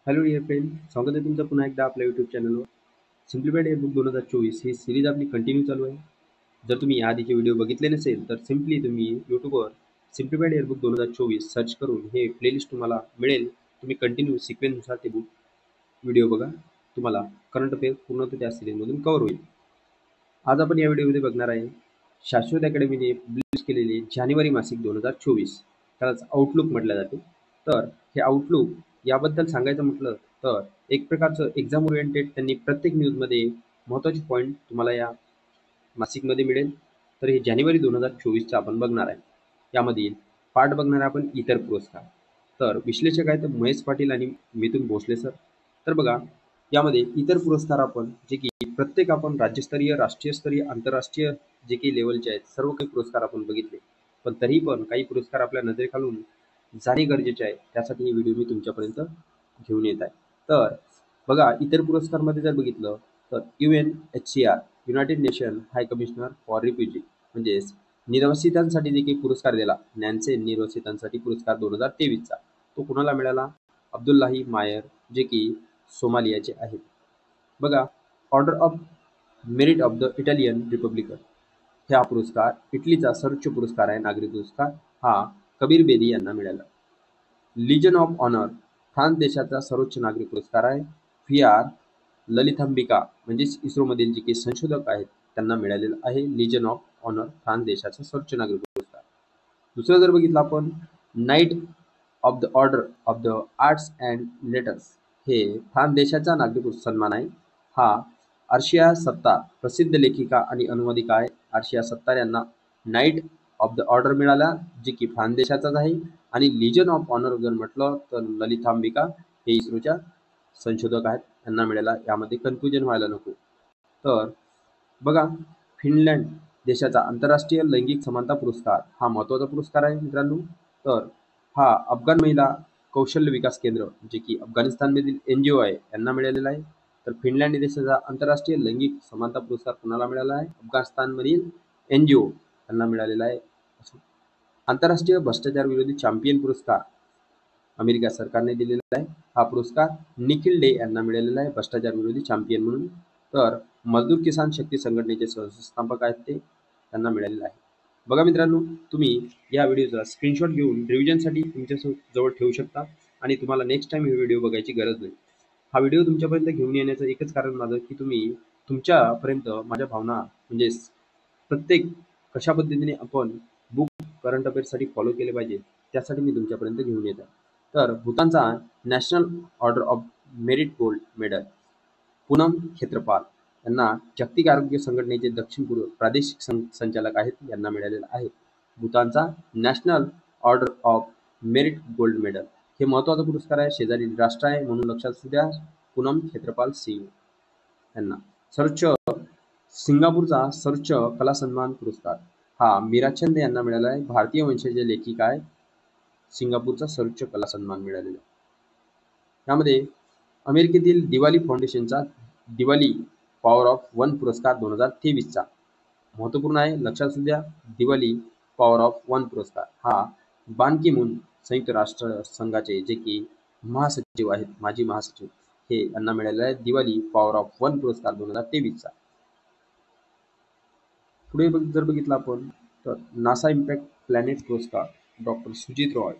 Hello dear friend, स्वागत आहे तुमचं पुन्हा एकदा आपल्या यूट्यूब चॅनलवर. सिम्प्लिफाईड एअरबुक 2024 ही सिरीज आपली कंटिन्यू चालू आहे. जर तुम्ही आधीचे व्हिडिओ बघितले नसेल तर सिम्पली तुम्ही यूट्यूबवर सिम्प्लिफाईड एअरबुक 2024 सर्च करून हे प्लेलिस्ट तुम्हाला मिळेल. तुम्ही कंटिन्यू सिक्वेन्सनुसार ते बुक व्हिडिओ बघा. तुम्हाला करंट अफेअर पूर्ण त्या सिरीजमधून कव्हर होईल. आज आपण या व्हिडिओमध्ये बघणार आहे शाश्वत अकॅडमीने पब्लिश केलेले जानेवारी मासिक 2024, त्यालाच आउटलुक म्हटलं जाते. तर हे आउटलुक याबद्दल सांगायचं म्हटलं तर एक प्रकारचं एक्झाम ओरिएंटेड त्यांनी प्रत्येक न्यूजमध्ये महत्त्वाचे पॉईंट तुम्हाला या मासिकमध्ये मिळेल. तर हे जानेवारी 2024चं आपण बघणार आहे. यामधील पार्ट बघणार आहे आपण इतर पुरस्कार. तर विश्लेषक आहेत महेश पाटील आणि मिथुन भोसले सर. तर बघा, यामध्ये इतर पुरस्कार आपण जे की प्रत्येक आपण राज्यस्तरीय, राष्ट्रीयस्तरीय, आंतरराष्ट्रीय जे काही लेवलचे आहेत सर्व काही पुरस्कार आपण बघितले. पण तरी पण काही पुरस्कार आपल्या नजरेखालून जाणे गरजेचे आहे. त्यासाठी ही व्हिडिओ मी तुमच्यापर्यंत घेऊन येत आहे. तर बघा, इतर पुरस्कारमध्ये जर बघितलं तर UNHCR United nation high commissioner for refugee म्हणजेच निर्वासितांसाठी जे काही पुरस्कार दिला, नॅन्से निर्वासितांसाठी पुरस्कार 2023चा, तो कुणाला मिळाला? अब्दुल्लाही मायर, जे की सोमालियाचे आहेत. बघा, order of merit of the Italian Republican हा पुरस्कार इटलीचा सर्वोच्च पुरस्कार आहे, नागरी पुरस्कार. हा कबीर बेदी यांना मिळाला. लिजन ऑफ ऑनर फ्रान्स देशाचा सर्वोच्च नागरी पुरस्कार आहे. VR ललितांबिका म्हणजेच इस्रोमधील जे काही संशोधक आहेत त्यांना मिळालेलं आहे लिजन ऑफ ऑनर, फ्रान्स देशाचा सर्वोच्च नागरी पुरस्कार. दुसरं जर बघितलं आपण, night of the order of the arts and letters, हे फ्रान्स देशाचा नागरी सन्मान आहे. हा अर्शिया सत्तार, प्रसिद्ध लेखिका आणि अनुवादिका आहे. अर्शिया सत्तार यांना नाईट ऑफ द ऑर्डर मिळाला, जे की फ्रान्स देशाचाच आहे. आणि लिजन ऑफ ऑनर जर म्हटलं तर ललितांबिका हे इस्रोच्या संशोधक आहेत, यांना मिळाला. यामध्ये कन्फ्युजन व्हायला नको. तर बघा, फिनलँड देशाचा आंतरराष्ट्रीय लैंगिक समानता पुरस्कार हा महत्त्वाचा पुरस्कार आहे मित्रांनो. तर हा अफगाण महिला कौशल्य विकास केंद्र, जे की अफगाणिस्तानमधील NGO आहे, यांना मिळालेला आहे. तर फिनलँड देशाचा आंतरराष्ट्रीय लैंगिक समानता पुरस्कार कुणाला मिळाला आहे? अफगाणिस्तानमधील NGO यांना मिळालेला आहे. आंतरराष्ट्रीय भ्रष्टाचार विरोधी चॅम्पियन पुरस्कार अमेरिका सरकारने दिलेला आहे. हा पुरस्कार निखिल डे यांना मिळालेला आहे, भ्रष्टाचार विरोधी चॅम्पियन म्हणून. तर मजदूर किसान शक्ती संघटनेचे संस्थापक आहेत ते, त्यांना मिळालेला आहे. बघा मित्रांनो, तुम्ही या व्हिडिओचा स्क्रीनशॉट घेऊन रिव्हिजनसाठी तुमच्या जवळ ठेवू शकता आणि तुम्हाला नेक्स्ट टाइम हे व्हिडिओ बघायची गरज नाही. हा व्हिडिओ तुमच्यापर्यंत घेऊन येण्याचं एकच कारण माझं की तुम्ही तुमच्यापर्यंत माझ्या भावना म्हणजे प्रत्येक कशा पद्धतीने आपण बुक करंट अफेअर्ससाठी फॉलो केले पाहिजे त्यासाठी मी तुमच्यापर्यंत घेऊन येत आहे. तर भूतानचा national order of merit gold medal Poonam Khetrapal यांना जागतिक आरोग्य संघटनेचे दक्षिण पूर्व प्रादेशिक संचालक आहेत, यांना मिळालेला आहे भूतानचा national order of merit gold medal. हे महत्त्वाचा पुरस्कार आहे, शेजारी राष्ट्र आहे म्हणून लक्षात असू द्या. पूनम खेत्रपाल सिंग यांना सर्वोच्च सिंगापूरचा सर्वोच्च कला सन्मान पुरस्कार हा मीराचंद यांना मिळाला आहे. भारतीय वंशाचे लेखिका आहे, सिंगापूरचा सर्वोच्च कला सन्मान मिळालेला. यामध्ये अमेरिकेतील दिवाली फाउंडेशनचा दिवाली पॉवर ऑफ वन पुरस्कार 2023चा महत्त्वपूर्ण आहे, लक्षात असू द्या. दिवाली पॉवर ऑफ वन पुरस्कार हा बान की मून संयुक्त राष्ट्र संघाचे जे की महासचिव आहेत, माजी महासचिव, हे यांना मिळालेला आहे दिवाली पॉवर ऑफ वन पुरस्कार 2023चा. पुढे जर बघितलं आपण तर नासा इम्पॅक्ट प्लॅनेट पुरस्कार डॉक्टर सुजित रॉय,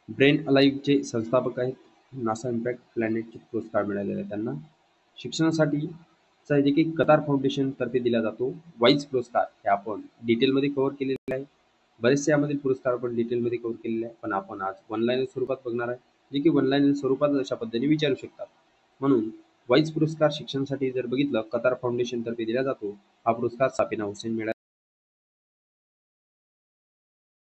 ब्रेन अलाइव्हचे संस्थापक आहेत. नासा इम्पॅक्ट प्लॅनेटचे पुरस्कार मिळालेले आहे त्यांना. शिक्षणासाठीचा जे काही कतार फाउंडेशन तर्फे दिला जातो वाईज पुरस्कार, हे आपण डिटेलमध्ये कव्हर केलेले आहे. बरेचसे यामधील पुरस्कार आपण डिटेलमध्ये कव्हर केलेले आहे, पण आपण आज वन लाईनर स्वरूपात बघणार आहे, जे की वन लाईनर स्वरूपात अशा पद्धतीने विचारू शकतात. म्हणून वाईज पुरस्कार शिक्षणासाठी जर बघितलं कतार फाउंडेशन तर्फे दिला जातो. हा पुरस्कार साफिना हुसेन मिळाला.